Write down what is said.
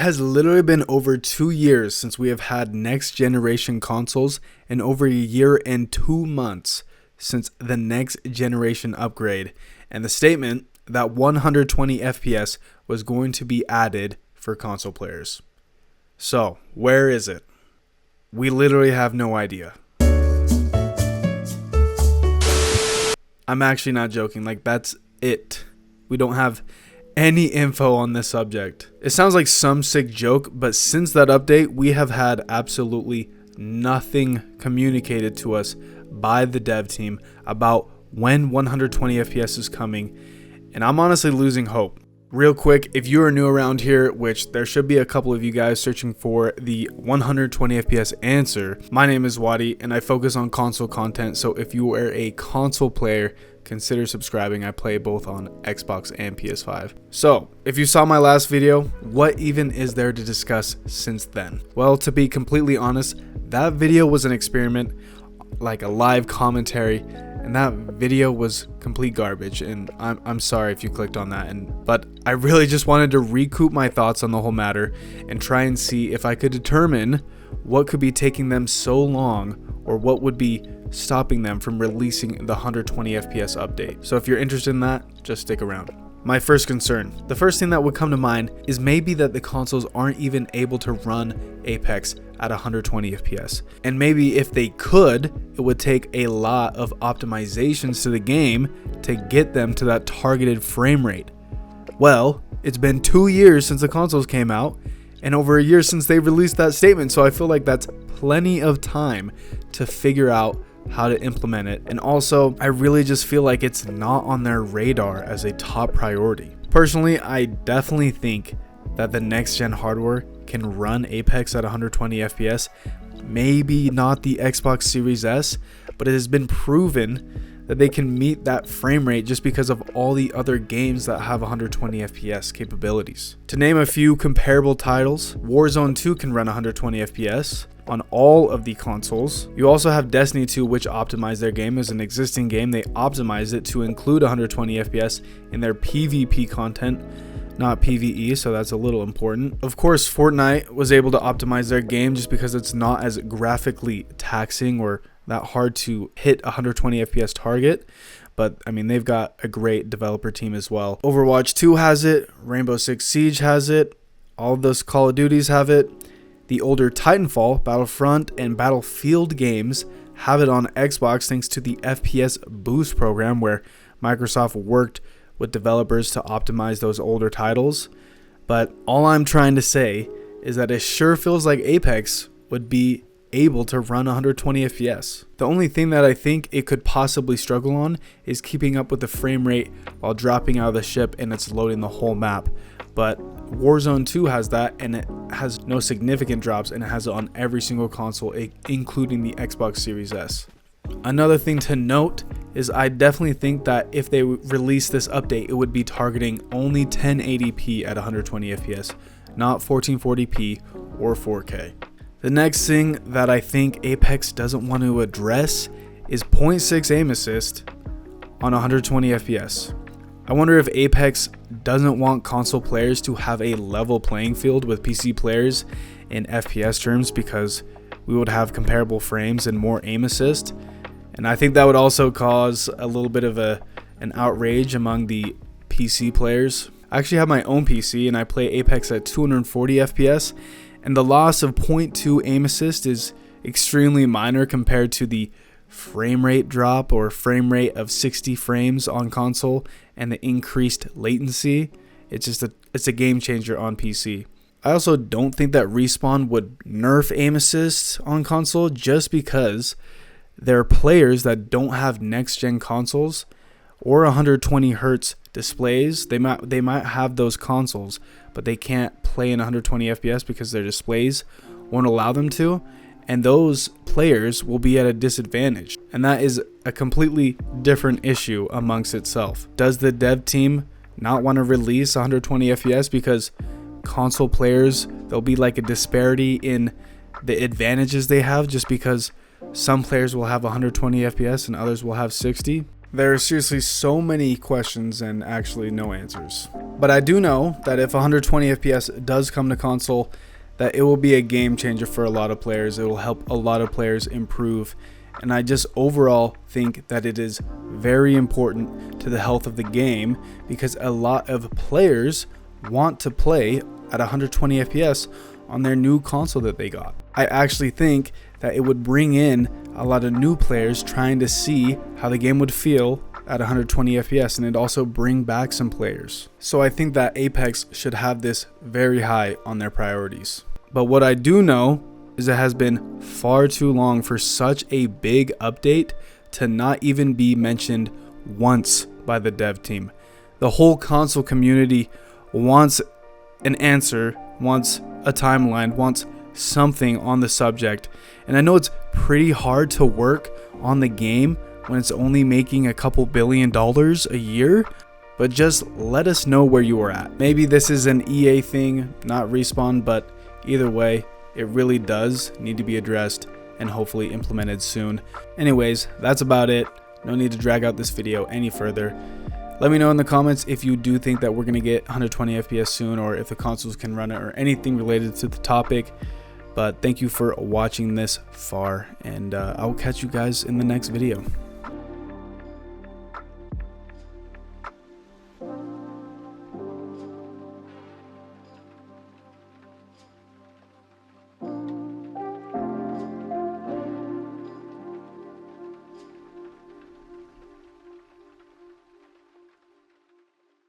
has literally been over 2 years since we have had next generation consoles and over a year and 2 months since the next generation upgrade and the statement that 120 FPS was going to be added for console players. So, where is it? We literally have no idea. I'm actually not joking, like that's it. We don't have any info on this subject. It sounds like some sick joke, but since that update, we have had absolutely nothing communicated to us by the dev team about when 120 FPS is coming, and I'm honestly losing hope. Real quick, if you are new around here, which there should be a couple of you guys searching for the 120 FPS answer, my name is Wadi and I focus on console content, so if you are a console player, consider subscribing. I play both on Xbox and PS5. So, if you saw my last video, what even is there to discuss since then? Well, to be completely honest, that video was an experiment, like a live commentary, and that video was complete garbage, and I'm sorry if you clicked on that, but I really just wanted to recoup my thoughts on the whole matter and try and see if I could determine what could be taking them so long or what would be stopping them from releasing the 120 FPS update. So if you're interested in that, just stick around. My first concern, the first thing that would come to mind is maybe that the consoles aren't even able to run Apex at 120 FPS. And maybe if they could, it would take a lot of optimizations to the game to get them to that targeted frame rate. Well, it's been 2 years since the consoles came out and over a year since they released that statement, so I feel like that's plenty of time to figure out how to implement it. And also, I really just feel like it's not on their radar as a top priority. Personally, I definitely think that the next gen hardware can run Apex at 120 FPS. Maybe not the Xbox Series S, but it has been proven that they can meet that frame rate just because of all the other games that have 120 FPS capabilities. To name a few comparable titles, Warzone 2 can run 120 FPS on all of the consoles. You also have Destiny 2, which optimized their game as an existing game. They optimized it to include 120 FPS in their PvP content, not PvE, so that's a little important. Of course, Fortnite was able to optimize their game just because it's not as graphically taxing or that hard to hit 120 FPS target. But I mean, they've got a great developer team as well. Overwatch 2 has it, Rainbow Six Siege has it, all of those Call of Duties have it. The older Titanfall, Battlefront, and Battlefield games have it on Xbox thanks to the FPS Boost program where Microsoft worked with developers to optimize those older titles. But all I'm trying to say is that it sure feels like Apex would be able to run 120 FPS. The only thing that I think it could possibly struggle on is keeping up with the frame rate while dropping out of the ship and it's loading the whole map. But Warzone 2 has that, and it has no significant drops, and it has it on every single console, including the Xbox Series S. Another thing to note is I definitely think that if they release this update, it would be targeting only 1080p at 120 FPS, not 1440p or 4K. The next thing that I think Apex doesn't want to address is 0.6 aim assist on 120 FPS. I wonder if Apex doesn't want console players to have a level playing field with PC players in FPS terms because we would have comparable frames and more aim assist. And I think that would also cause a little bit of an outrage among the PC players. I actually have my own PC and I play Apex at 240 FPS, and the loss of 0.2 aim assist is extremely minor compared to the frame rate drop or frame rate of 60 frames on console and the increased latency. It's a game changer on PC. I also don't think that Respawn would nerf aim assist on console just because there are players that don't have next gen consoles or 120 hertz displays. They might have those consoles, but they can't play in 120 FPS because their displays won't allow them to. And those players will be at a disadvantage. And that is a completely different issue amongst itself. Does the dev team not want to release 120 FPS because console players, there'll be like a disparity in the advantages they have just because some players will have 120 FPS and others will have 60? There are seriously so many questions and actually no answers. But I do know that if 120 FPS does come to console, that it will be a game changer for a lot of players. It will help a lot of players improve. And I just overall think that it is very important to the health of the game, because a lot of players want to play at 120 FPS on their new console that they got. I actually think that it would bring in a lot of new players trying to see how the game would feel at 120 FPS, and it'd also bring back some players. So I think that Apex should have this very high on their priorities. But what I do know is it has been far too long for such a big update to not even be mentioned once by the dev team. The whole console community wants an answer, wants a timeline, wants something on the subject. And I know it's pretty hard to work on the game when it's only making a couple $1 billion a year, but just let us know where you are at. Maybe this is an EA thing, not Respawn, but either way, it really does need to be addressed and hopefully implemented soon. Anyways, that's about it. No need to drag out this video any further. Let me know in the comments if you do think that we're going to get 120 FPS soon, or if the consoles can run it, or anything related to the topic. But thank you for watching this far, and I will catch you guys in the next video.